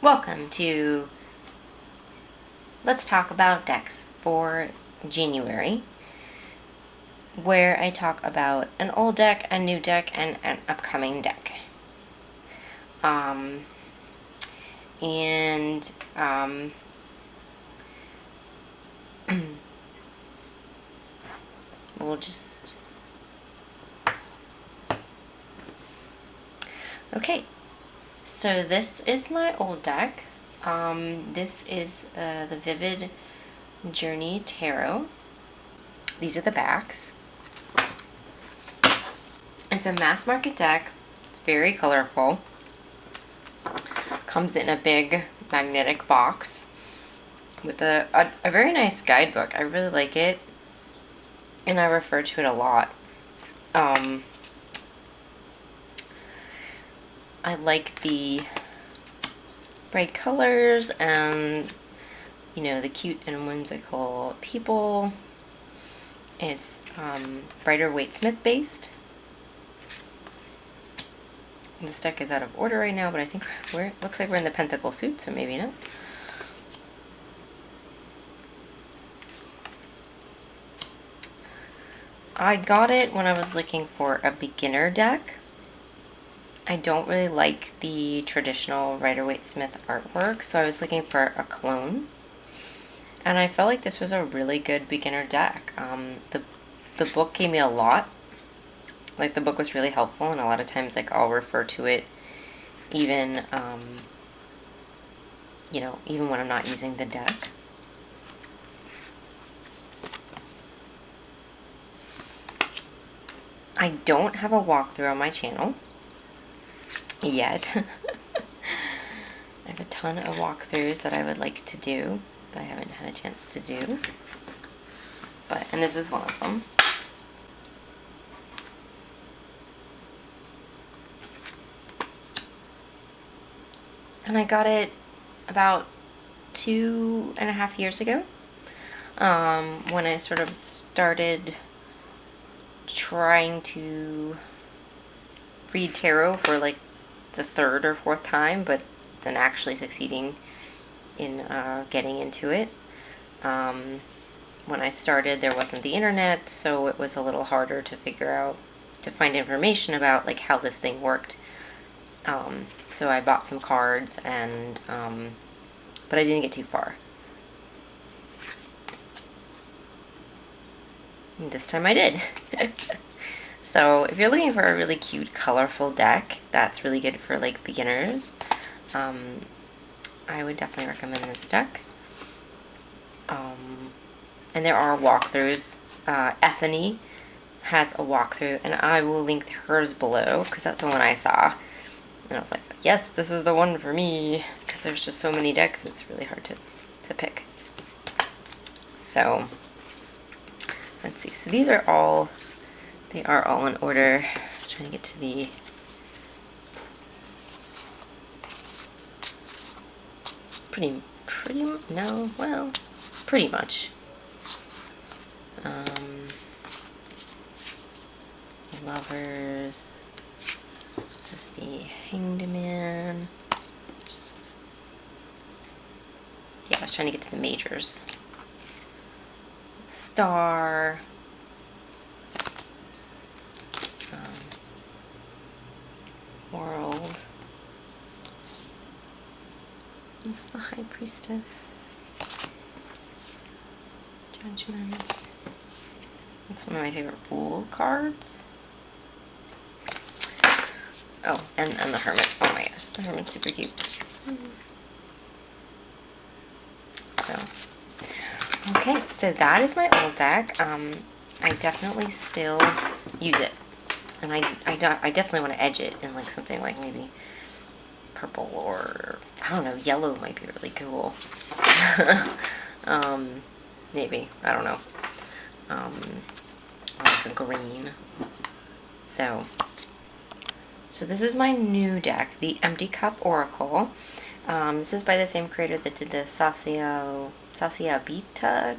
Welcome to Let's Talk About Decks for January, where I talk about an old deck, a new deck, and an upcoming deck. We'll just... Okay. So this is my old deck. This is the Vivid Journey Tarot. These are the backs. It's a mass market deck. It's very colorful. Comes in a big magnetic box with a very nice guidebook. I really like it, and I refer to it a lot. I like the bright colors and, you know, the cute and whimsical people. It's Brighter Waitesmith based. This deck is out of order right now, but I think looks like we're in the Pentacle suit, so maybe not. I got it when I was looking for a beginner deck. I don't really like the traditional Rider-Waite-Smith artwork, so I was looking for a clone. And I felt like this was a really good beginner deck. The book gave me a lot. Like, the book was really helpful, and a lot of times, like, I'll refer to it even, you know, even when I'm not using the deck. I don't have a walkthrough on my channel yet. I have a ton of walkthroughs that I would like to do that I haven't had a chance to do. And this is one of them. And I got it about 2.5 years ago, when I sort of started trying to read tarot for like the 3rd or 4th time, but then actually succeeding in getting into it. When I started, there wasn't the internet, so it was a little harder to find information about like how this thing worked. So I bought some cards, and but I didn't get too far. And this time I did. So if you're looking for a really cute, colorful deck that's really good for like beginners, I would definitely recommend this deck. And there are walkthroughs. Ethony has a walkthrough, and I will link hers below because that's the one I saw. And I was like, yes, this is the one for me, because there's just so many decks, it's really hard to pick. So let's see. So these are all, they are all in order. I was trying to get to the pretty much. Lovers. This is the Hanged Man. Yeah, I was trying to get to the majors. Star. World. What's the High Priestess? Judgment. It's one of my favorite Fool cards. Oh, and the Hermit. Oh my gosh, the Hermit's super cute. So, okay, so that is my old deck. I definitely still use it. And I definitely want to edge it in like something like maybe purple, or I don't know, yellow might be really cool. Maybe, I don't know. Like a green. So this is my new deck, the Empty Cup Oracle. This is by the same creator that did the Sasuraibito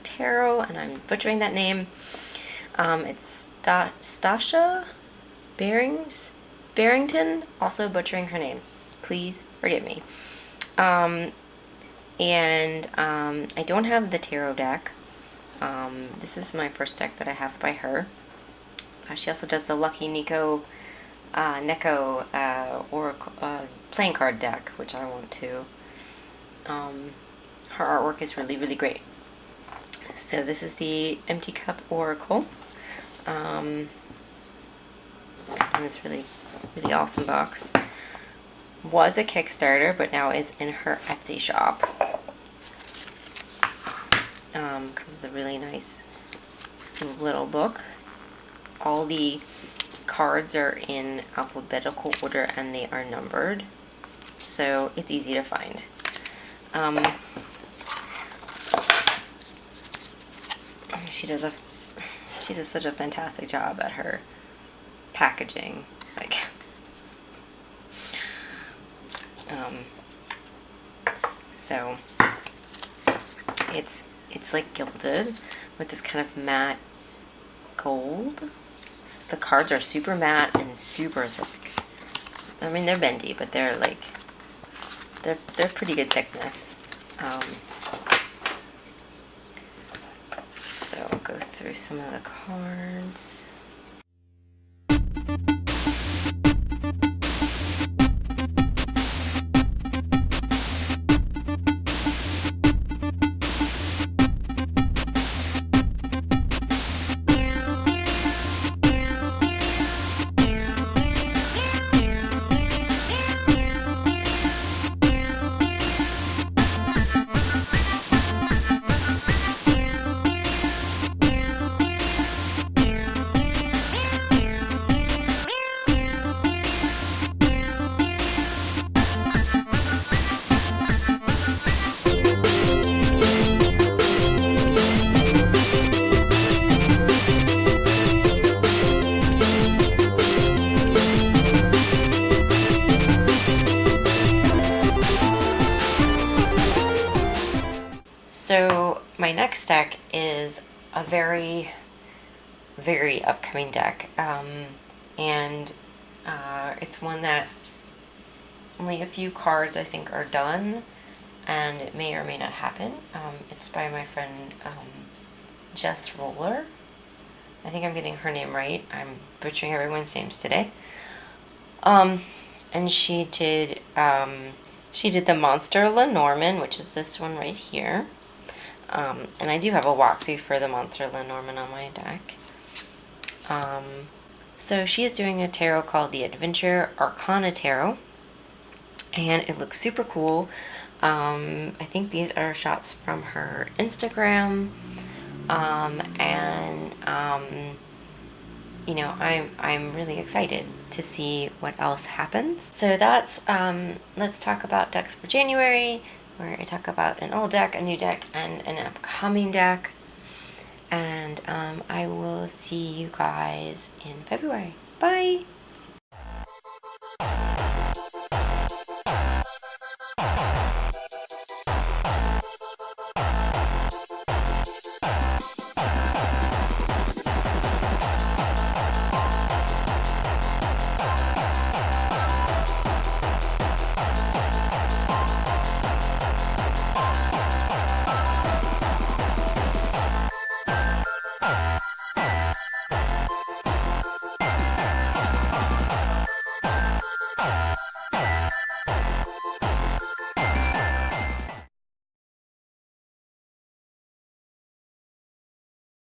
Tarot, and I'm butchering that name. It's Stasia Burrington, also butchering her name. Please forgive me. I don't have the tarot deck. This is my first deck that I have by her. She also does the Lucky Neko Oracle playing card deck, which I want to. Her artwork is really, really great. So this is the Empty Cup Oracle. And it's really, really awesome box. Was a Kickstarter, but now is in her Etsy shop. Comes with a really nice little book. All the cards are in alphabetical order and they are numbered, so it's easy to find. She does such a fantastic job at her packaging. Like, so it's like gilded with this kind of matte gold. The cards are super matte and super thick. I mean, they're bendy, but they're like they're pretty good thickness. So I'll go through some of the cards. So my next deck is a very, very upcoming deck, and it's one that only a few cards I think are done, and it may or may not happen. It's by my friend Jess Rollar. I think I'm getting her name right. I'm butchering everyone's names today. And she did the Monster Lenomand, which is this one right here. And I do have a walkthrough for the Monster Lenomand on my deck. So she is doing a tarot called the Adventure Arcana Tarot, and it looks super cool. I think these are shots from her Instagram, you know, I'm really excited to see what else happens. So that's Let's Talk About Decks for January, where I talk about an old deck, a new deck, and an upcoming deck. And I will see you guys in February. Bye!